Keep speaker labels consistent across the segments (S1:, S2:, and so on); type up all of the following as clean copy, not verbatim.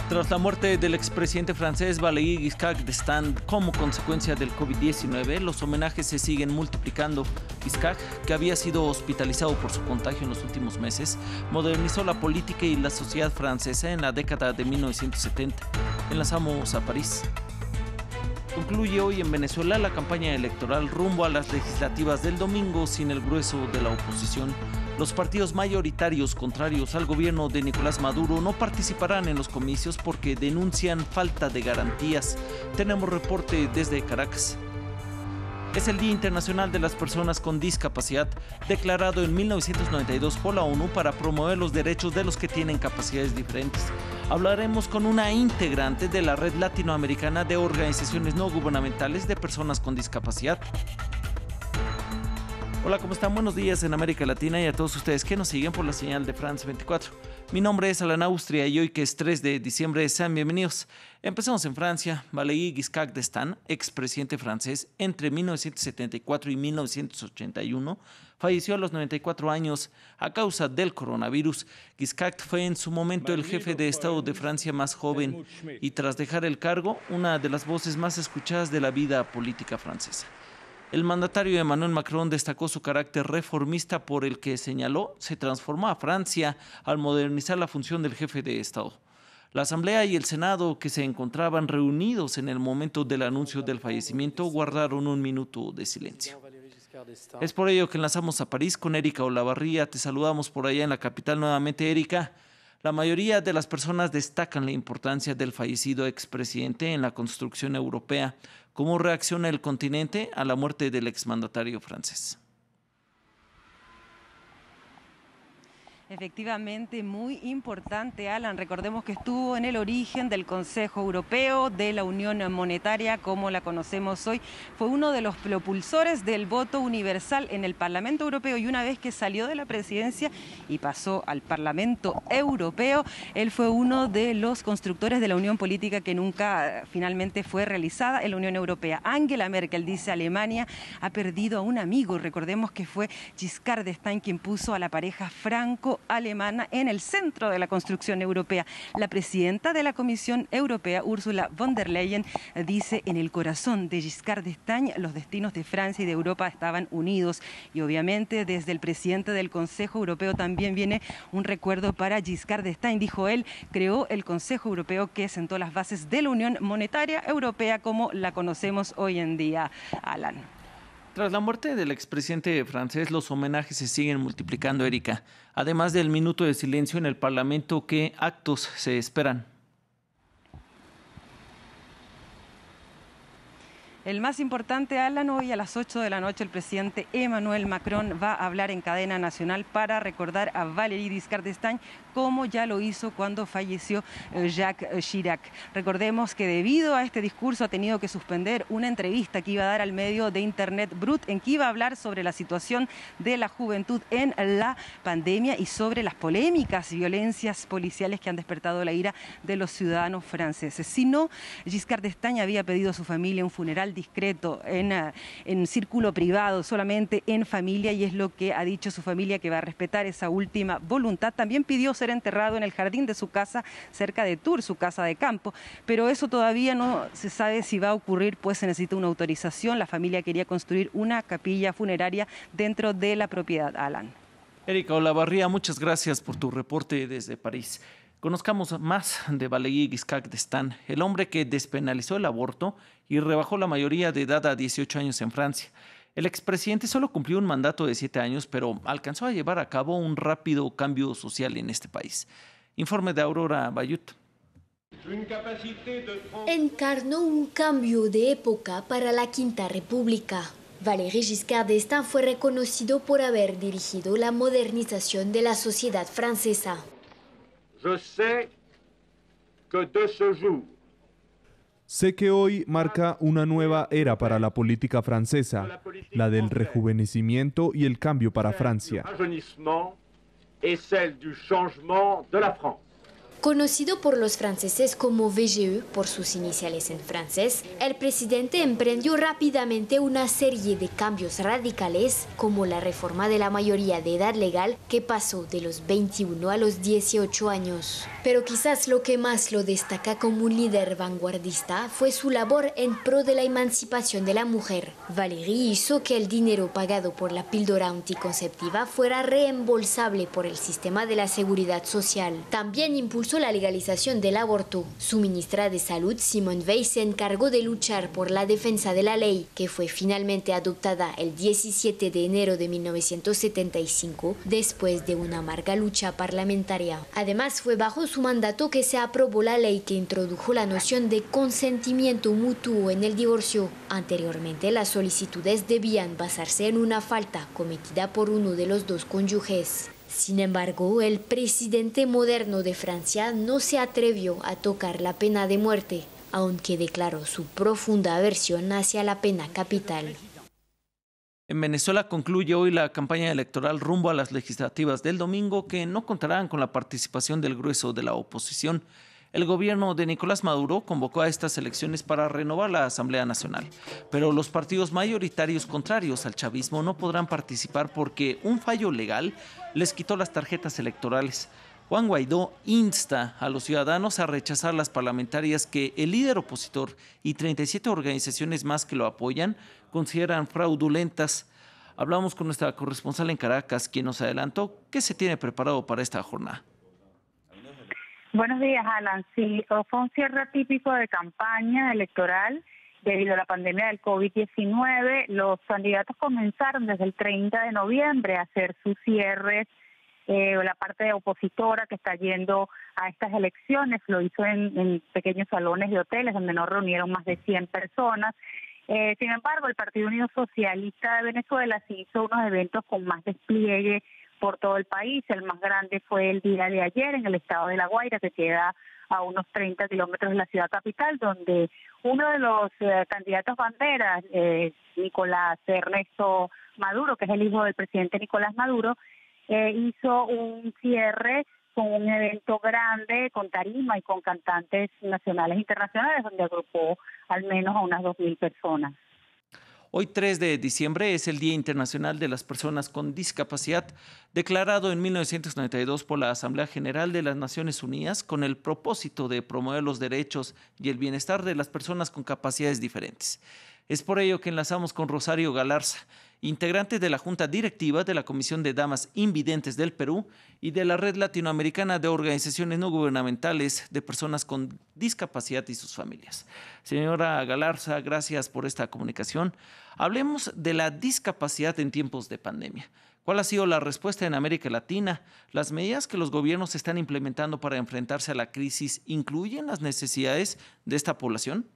S1: Tras la muerte del expresidente francés Valéry Giscard d'Estaing como consecuencia del COVID-19, los homenajes se siguen multiplicando. Giscard, que había sido hospitalizado por su contagio en los últimos meses, modernizó la política y la sociedad francesa en la década de 1970. Enlazamos a París. Concluye hoy en Venezuela la campaña electoral rumbo a las legislativas del domingo sin el grueso de la oposición. Los partidos mayoritarios contrarios al gobierno de Nicolás Maduro no participarán en los comicios porque denuncian falta de garantías. Tenemos reporte desde Caracas. Es el Día Internacional de las Personas con Discapacidad, declarado en 1992 por la ONU para promover los derechos de los que tienen capacidades diferentes. Hablaremos con una integrante de la Red Latinoamericana de Organizaciones No Gubernamentales de Personas con Discapacidad. Hola, ¿cómo están? Buenos días en América Latina y a todos ustedes que nos siguen por la señal de France 24. Mi nombre es Alan Austria y hoy que es 3 de diciembre, sean bienvenidos. Empezamos en Francia. Valéry Giscard d'Estaing, expresidente francés, entre 1974 y 1981, falleció a los 94 años a causa del coronavirus. Giscard fue en su momento el jefe de Estado de Francia más joven y tras dejar el cargo, una de las voces más escuchadas de la vida política francesa. El mandatario Emmanuel Macron destacó su carácter reformista por el que señaló se transformó a Francia al modernizar la función del jefe de Estado. La Asamblea y el Senado, que se encontraban reunidos en el momento del anuncio del fallecimiento, guardaron un minuto de silencio. Es por ello que enlazamos a París con Erika Olavarría. Te saludamos por allá en la capital nuevamente, Erika. La mayoría de las personas destacan la importancia del fallecido expresidente en la construcción europea. ¿Cómo reacciona el continente a la muerte del exmandatario francés?
S2: Efectivamente, muy importante, Alan. Recordemos que estuvo en el origen del Consejo Europeo, de la Unión Monetaria, como la conocemos hoy. Fue uno de los propulsores del voto universal en el Parlamento Europeo y una vez que salió de la presidencia y pasó al Parlamento Europeo, él fue uno de los constructores de la unión política que nunca finalmente fue realizada en la Unión Europea. Angela Merkel dice: Alemania ha perdido a un amigo. Recordemos que fue Giscard d'Estaing quien puso a la pareja franco-alemana en el centro de la construcción europea. La presidenta de la Comisión Europea, Ursula von der Leyen, dice: en el corazón de Giscard d'Estaing los destinos de Francia y de Europa estaban unidos. Y obviamente desde el presidente del Consejo Europeo también viene un recuerdo para Giscard d'Estaing. Dijo él, creó el Consejo Europeo que sentó las bases de la Unión Monetaria Europea como la conocemos hoy en día, Alan.
S1: Tras la muerte del expresidente francés, los homenajes se siguen multiplicando, Erika. Además del minuto de silencio en el Parlamento, ¿qué actos se esperan?
S2: El más importante, Alan, hoy a las 8 de la noche el presidente Emmanuel Macron va a hablar en cadena nacional para recordar a Valéry Giscard d'Estaing, como ya lo hizo cuando falleció Jacques Chirac. Recordemos que debido a este discurso ha tenido que suspender una entrevista que iba a dar al medio de internet Brut, en que iba a hablar sobre la situación de la juventud en la pandemia y sobre las polémicas violencias policiales que han despertado la ira de los ciudadanos franceses. Si no, Giscard d'Estaing había pedido a su familia un funeral discreto, en círculo privado, solamente en familia, y es lo que ha dicho su familia, que va a respetar esa última voluntad. También pidió ser enterrado en el jardín de su casa, cerca de Tours, su casa de campo, pero eso todavía no se sabe si va a ocurrir, pues se necesita una autorización. La familia quería construir una capilla funeraria dentro de la propiedad, Alan.
S1: Erika Olavarría, muchas gracias por tu reporte desde París. Conozcamos más de Valéry Giscard d'Estaing, el hombre que despenalizó el aborto y rebajó la mayoría de edad a 18 años en Francia. El expresidente solo cumplió un mandato de 7 años, pero alcanzó a llevar a cabo un rápido cambio social en este país. Informe de Aurora Bayut.
S3: Encarnó un cambio de época para la Quinta República. Valéry Giscard d'Estaing fue reconocido por haber dirigido la modernización de la sociedad francesa.
S4: Sé que hoy marca una nueva era para la política francesa, la del rejuvenecimiento y el cambio para Francia.
S3: Conocido por los franceses como VGE, por sus iniciales en francés, el presidente emprendió rápidamente una serie de cambios radicales, como la reforma de la mayoría de edad legal, que pasó de los 21 a los 18 años. Pero quizás lo que más lo destaca como un líder vanguardista fue su labor en pro de la emancipación de la mujer. Valéry hizo que el dinero pagado por la píldora anticonceptiva fuera reembolsable por el sistema de la seguridad social. También impulsó la legalización del aborto. Su ministra de Salud, Simone Veil, se encargó de luchar por la defensa de la ley, que fue finalmente adoptada el 17 de enero de 1975, después de una amarga lucha parlamentaria. Además, fue bajo su mandato que se aprobó la ley que introdujo la noción de consentimiento mutuo en el divorcio. Anteriormente, las solicitudes debían basarse en una falta cometida por uno de los dos cónyuges. Sin embargo, el presidente moderno de Francia no se atrevió a tocar la pena de muerte, aunque declaró su profunda aversión hacia la pena capital.
S1: En Venezuela concluye hoy la campaña electoral rumbo a las legislativas del domingo, que no contarán con la participación del grueso de la oposición. El gobierno de Nicolás Maduro convocó a estas elecciones para renovar la Asamblea Nacional, pero los partidos mayoritarios contrarios al chavismo no podrán participar porque un fallo legal les quitó las tarjetas electorales. Juan Guaidó insta a los ciudadanos a rechazar las parlamentarias que el líder opositor y 37 organizaciones más que lo apoyan consideran fraudulentas. Hablamos con nuestra corresponsal en Caracas, quien nos adelantó qué se tiene preparado para esta jornada.
S5: Buenos días, Alan. Sí, fue un cierre típico de campaña electoral debido a la pandemia del COVID-19. Los candidatos comenzaron desde el 30 de noviembre a hacer sus cierres. La parte opositora que está yendo a estas elecciones lo hizo en pequeños salones de hoteles donde no reunieron más de 100 personas. Sin embargo, el Partido Unido Socialista de Venezuela sí hizo unos eventos con más despliegue por todo el país. El más grande fue el día de ayer en el estado de La Guaira, que queda a unos 30 kilómetros de la ciudad capital, donde uno de los candidatos banderas, Nicolás Ernesto Maduro, que es el hijo del presidente Nicolás Maduro, hizo un cierre con un evento grande, con tarima y con cantantes nacionales e internacionales, donde agrupó al menos a unas 2.000 personas.
S1: Hoy 3 de diciembre es el Día Internacional de las Personas con Discapacidad, declarado en 1992 por la Asamblea General de las Naciones Unidas con el propósito de promover los derechos y el bienestar de las personas con capacidades diferentes. Es por ello que enlazamos con Rosario Galarza, integrante de la Junta Directiva de la Comisión de Damas Invidentes del Perú y de la Red Latinoamericana de Organizaciones No Gubernamentales de Personas con Discapacidad y sus familias. Señora Galarza, gracias por esta comunicación. Hablemos de la discapacidad en tiempos de pandemia. ¿Cuál ha sido la respuesta en América Latina? ¿Las medidas que los gobiernos están implementando para enfrentarse a la crisis incluyen las necesidades de esta población?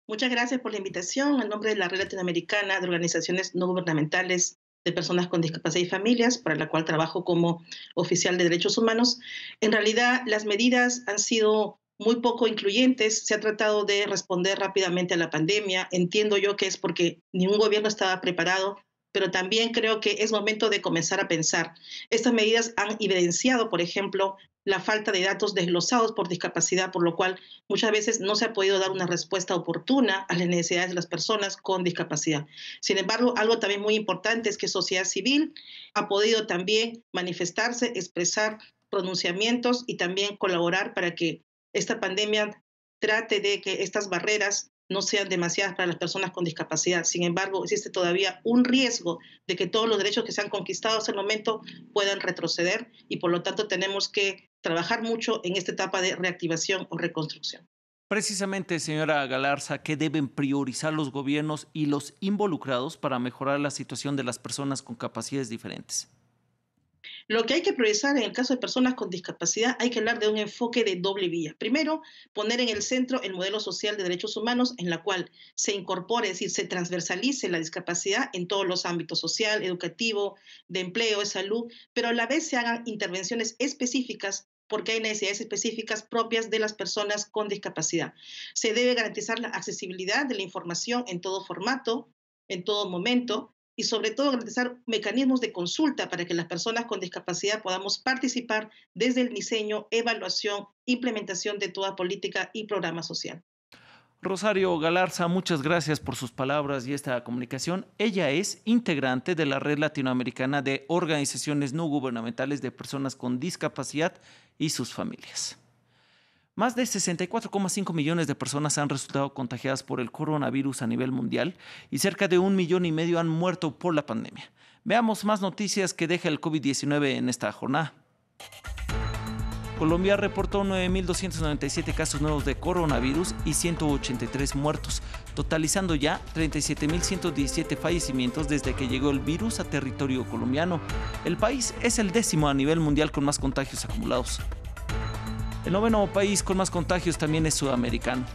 S6: Muchas gracias por la invitación. En nombre de la Red Latinoamericana de Organizaciones No Gubernamentales de Personas con Discapacidad y Familias, para la cual trabajo como oficial de derechos humanos, en realidad las medidas han sido muy poco incluyentes. Se ha tratado de responder rápidamente a la pandemia. Entiendo yo que es porque ningún gobierno estaba preparado, pero también creo que es momento de comenzar a pensar. Estas medidas han evidenciado, por ejemplo, la falta de datos desglosados por discapacidad, por lo cual muchas veces no se ha podido dar una respuesta oportuna a las necesidades de las personas con discapacidad. Sin embargo, algo también muy importante es que sociedad civil ha podido también manifestarse, expresar pronunciamientos y también colaborar para que esta pandemia trate de que estas barreras no sean demasiadas para las personas con discapacidad. Sin embargo, existe todavía un riesgo de que todos los derechos que se han conquistado hasta el momento puedan retroceder y por lo tanto tenemos que trabajar mucho en esta etapa de reactivación o reconstrucción.
S1: Precisamente, señora Galarza, ¿qué deben priorizar los gobiernos y los involucrados para mejorar la situación de las personas con capacidades diferentes?
S6: Lo que hay que priorizar en el caso de personas con discapacidad, hay que hablar de un enfoque de doble vía. Primero, poner en el centro el modelo social de derechos humanos en la cual se incorpore, es decir, se transversalice la discapacidad en todos los ámbitos: social, educativo, de empleo, de salud, pero a la vez se hagan intervenciones específicas porque hay necesidades específicas propias de las personas con discapacidad. Se debe garantizar la accesibilidad de la información en todo formato, en todo momento, y sobre todo garantizar mecanismos de consulta para que las personas con discapacidad podamos participar desde el diseño, evaluación, implementación de toda política y programa social.
S1: Rosario Galarza, muchas gracias por sus palabras y esta comunicación. Ella es integrante de la Red Latinoamericana de Organizaciones No Gubernamentales de Personas con Discapacidad y sus familias. Más de 64,5 millones de personas han resultado contagiadas por el coronavirus a nivel mundial y cerca de 1,5 millones han muerto por la pandemia. Veamos más noticias que deja el COVID-19 en esta jornada. Colombia reportó 9.297 casos nuevos de coronavirus y 183 muertos, totalizando ya 37.117 fallecimientos desde que llegó el virus a territorio colombiano. El país es el 10º a nivel mundial con más contagios acumulados. El 9º país con más contagios también es sudamericano.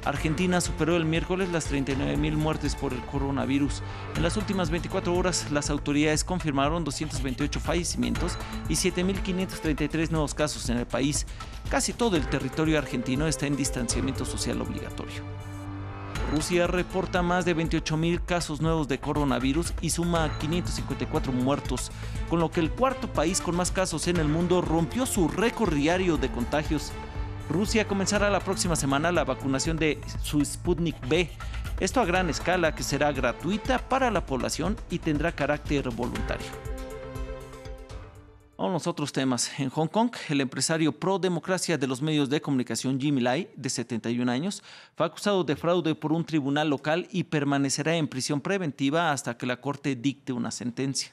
S1: Argentina superó el miércoles las 39.000 muertes por el coronavirus. En las últimas 24 horas, las autoridades confirmaron 228 fallecimientos y 7.533 nuevos casos en el país. Casi todo el territorio argentino está en distanciamiento social obligatorio. Rusia reporta más de 28.000 casos nuevos de coronavirus y suma 554 muertos, con lo que el cuarto país con más casos en el mundo rompió su récord diario de contagios. Rusia comenzará la próxima semana la vacunación de su Sputnik V. Esto a gran escala, que será gratuita para la población y tendrá carácter voluntario. Vamos a otros temas. En Hong Kong, el empresario pro democracia de los medios de comunicación Jimmy Lai, de 71 años, fue acusado de fraude por un tribunal local y permanecerá en prisión preventiva hasta que la corte dicte una sentencia.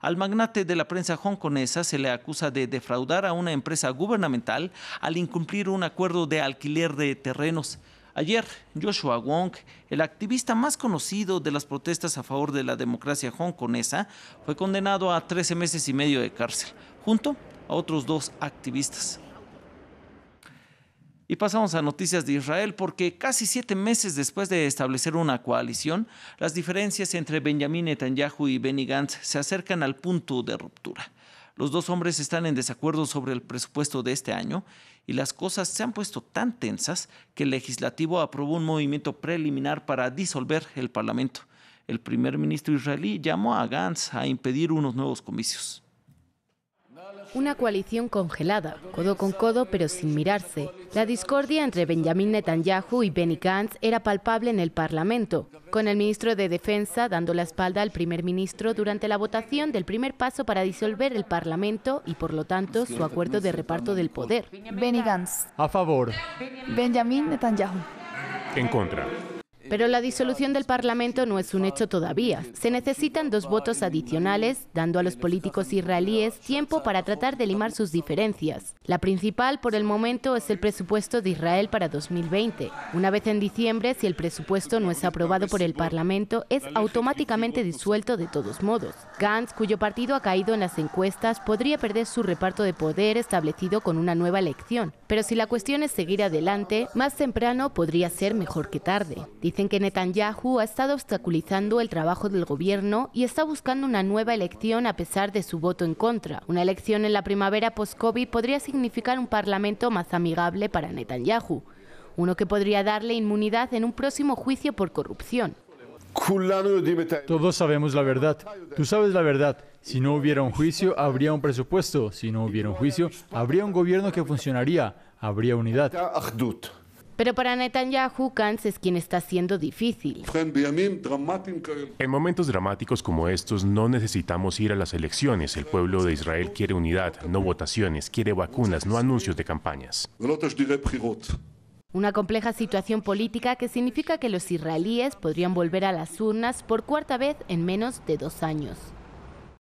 S1: Al magnate de la prensa hongkonesa se le acusa de defraudar a una empresa gubernamental al incumplir un acuerdo de alquiler de terrenos. Ayer, Joshua Wong, el activista más conocido de las protestas a favor de la democracia hongkonesa, fue condenado a 13 meses y medio de cárcel, junto a otros 2 activistas. Y pasamos a noticias de Israel, porque casi 7 meses después de establecer una coalición, las diferencias entre Benjamin Netanyahu y Benny Gantz se acercan al punto de ruptura. Los 2 hombres están en desacuerdo sobre el presupuesto de este año y las cosas se han puesto tan tensas que el legislativo aprobó un movimiento preliminar para disolver el parlamento. El primer ministro israelí llamó a Gantz a impedir unos nuevos comicios.
S7: Una coalición congelada, codo con codo pero sin mirarse. La discordia entre Benjamin Netanyahu y Benny Gantz era palpable en el Parlamento, con el ministro de Defensa dando la espalda al primer ministro durante la votación del primer paso para disolver el Parlamento y, por lo tanto, su acuerdo de reparto del poder.
S8: Benny Gantz.
S9: A favor.
S8: Benjamin Netanyahu.
S9: En contra.
S7: Pero la disolución del Parlamento no es un hecho todavía. Se necesitan 2 votos adicionales, dando a los políticos israelíes tiempo para tratar de limar sus diferencias. La principal, por el momento, es el presupuesto de Israel para 2020. Una vez en diciembre, si el presupuesto no es aprobado por el Parlamento, es automáticamente disuelto de todos modos. Gantz, cuyo partido ha caído en las encuestas, podría perder su reparto de poder establecido con una nueva elección. Pero si la cuestión es seguir adelante, más temprano podría ser mejor que tarde. Dicen que Netanyahu ha estado obstaculizando el trabajo del gobierno y está buscando una nueva elección a pesar de su voto en contra. Una elección en la primavera post-COVID podría significar un parlamento más amigable para Netanyahu, uno que podría darle inmunidad en un próximo juicio por corrupción.
S9: Todos sabemos la verdad. Tú sabes la verdad. Si no hubiera un juicio, habría un presupuesto. Si no hubiera un juicio, habría un gobierno que funcionaría. Habría unidad.
S7: Pero para Netanyahu, Gantz es quien está siendo difícil.
S10: En momentos dramáticos como estos no necesitamos ir a las elecciones. El pueblo de Israel quiere unidad, no votaciones, quiere vacunas, no anuncios de campañas.
S7: Una compleja situación política que significa que los israelíes podrían volver a las urnas por 4ª vez en menos de 2 años.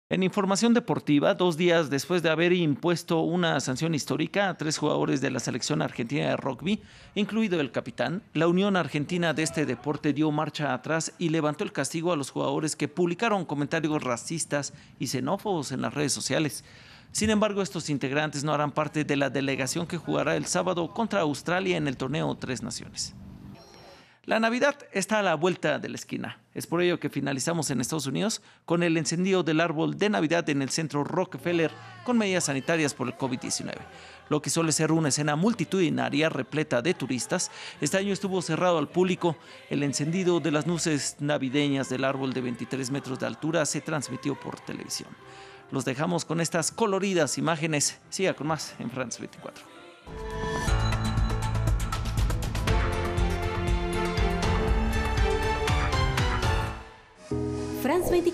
S1: En información deportiva, 2 días después de haber impuesto una sanción histórica a 3 jugadores de la selección argentina de rugby, incluido el capitán, la Unión Argentina de este deporte dio marcha atrás y levantó el castigo a los jugadores que publicaron comentarios racistas y xenófobos en las redes sociales. Sin embargo, estos integrantes no harán parte de la delegación que jugará el sábado contra Australia en el torneo 3 Naciones. La Navidad está a la vuelta de la esquina. Es por ello que finalizamos en Estados Unidos con el encendido del árbol de Navidad en el centro Rockefeller con medidas sanitarias por el COVID-19. Lo que suele ser una escena multitudinaria repleta de turistas, este año estuvo cerrado al público. El encendido de las luces navideñas del árbol de 23 metros de altura se transmitió por televisión. Los dejamos con estas coloridas imágenes. Siga con más en France 24.
S11: France 24.